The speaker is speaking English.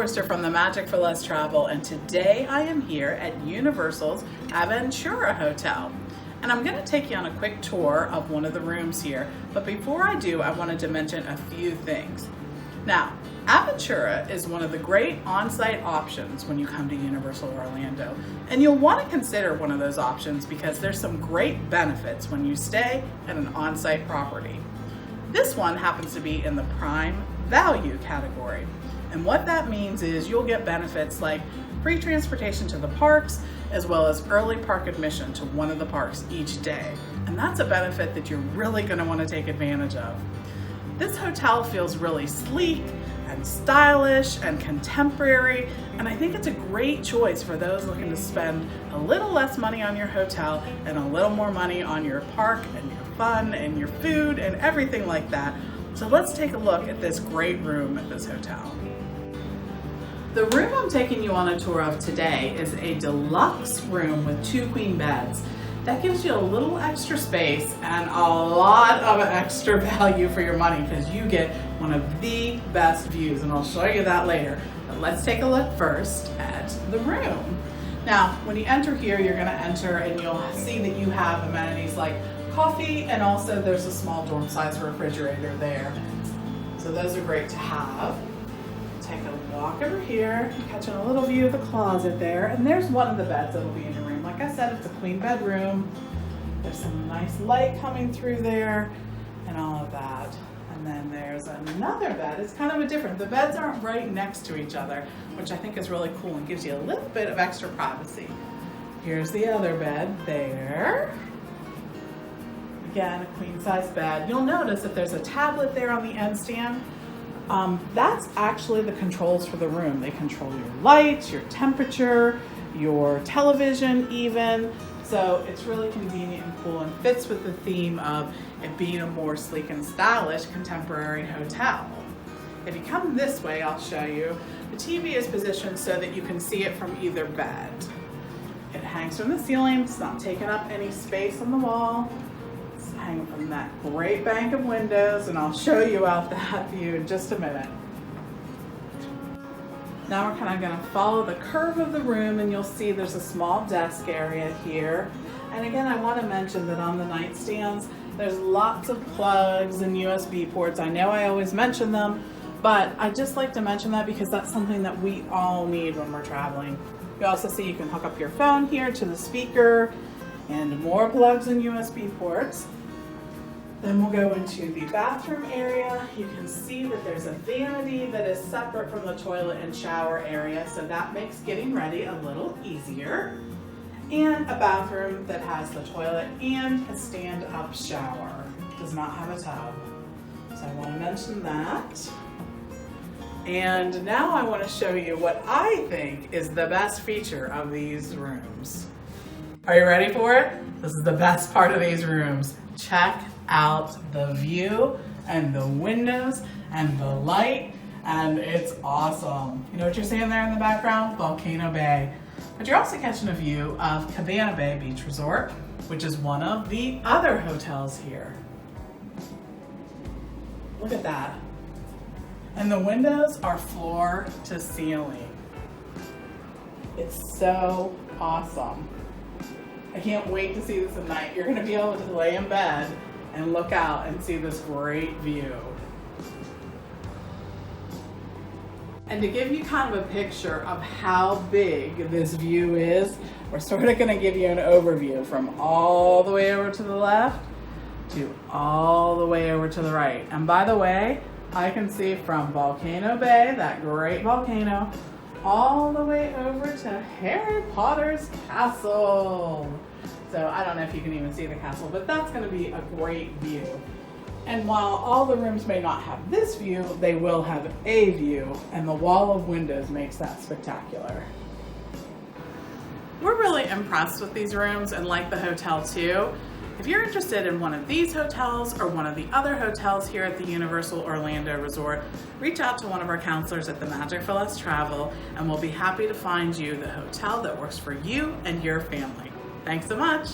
Forrester from the Magic for Less Travel, and today I am here at Universal's Aventura Hotel. And I'm going to take you on a quick tour of one of the rooms here, but before I do, I wanted to mention a few things. Now, Aventura is one of the great on-site options when you come to Universal Orlando, and you'll want to consider one of those options because there's some great benefits when you stay at an on-site property. This one happens to be in the prime value category, and what that means is you'll get benefits like free transportation to the parks as well as early park admission to one of the parks each day, and that's a benefit that you're really going to want to take advantage of. This hotel feels really sleek and stylish and contemporary, and I think it's a great choice for those looking to spend a little less money on your hotel and a little more money on your park and your fun and your food and everything like that. So let's take a look at this great room at this hotel. The room I'm taking you on a tour of today is a deluxe room with 2 queen beds. That gives you a little extra space and a lot of extra value for your money because you get one of the best views, and I'll show you that later. But let's take a look first at the room. Now, when you enter here, you're going to enter and you'll see that you have amenities like coffee, and also there's a small dorm size refrigerator there. So those are great to have. Take a walk over here, catching a little view of the closet there, and there's one of the beds that'll be in your room. Like I said, it's a queen bedroom. There's some nice light coming through there and all of that. And then there's another bed. It's kind of a different, the beds aren't right next to each other, which I think is really cool and gives you a little bit of extra privacy. Here's the other bed there. Again, a queen size bed. You'll notice that there's a tablet there on the end stand. That's actually the controls for the room. They control your lights, your temperature, your television even. So it's really convenient and cool and fits with the theme of it being a more sleek and stylish contemporary hotel. If you come this way, I'll show you. The TV is positioned so that you can see it from either bed. It hangs from the ceiling. It's not taking up any space on the wall. Hanging from that great bank of windows, and I'll show you out that view in just a minute. Now we're kind of going to follow the curve of the room, and you'll see there's a small desk area here. And again, I want to mention that on the nightstands there's lots of plugs and USB ports. I know I always mention them, but I just like to mention that because that's something that we all need when we're traveling. You also see you can hook up your phone here to the speaker, and more plugs and USB ports. Then we'll go into the bathroom area. You can see that there's a vanity that is separate from the toilet and shower area, so that makes getting ready a little easier. And a bathroom that has the toilet and a stand-up shower. Does not have a tub. So I want to mention that. And now I want to show you what I think is the best feature of these rooms. Are you ready for it? This is the best part of these rooms. Check out the view and the windows and the light, and it's awesome. You know what you're seeing there in the background? Volcano Bay. But you're also catching a view of Cabana Bay Beach Resort, which is one of the other hotels here. Look at that. And the windows are floor to ceiling. It's so awesome. I can't wait to see this at night. You're going to be able to lay in bed and look out and see this great view. And to give you kind of a picture of how big this view is, we're sort of going to give you an overview from all the way over to the left to all the way over to the right. And by the way, I can see from Volcano Bay, that great volcano, all the way over to Harry Potter's castle. So I don't know if you can even see the castle, but that's going to be a great view. And while all the rooms may not have this view, they will have a view, and the wall of windows makes that spectacular. We're really impressed with these rooms and like the hotel too. If you're interested in one of these hotels or one of the other hotels here at the Universal Orlando Resort, reach out to one of our counselors at the Magic for Less Travel, and we'll be happy to find you the hotel that works for you and your family. Thanks so much.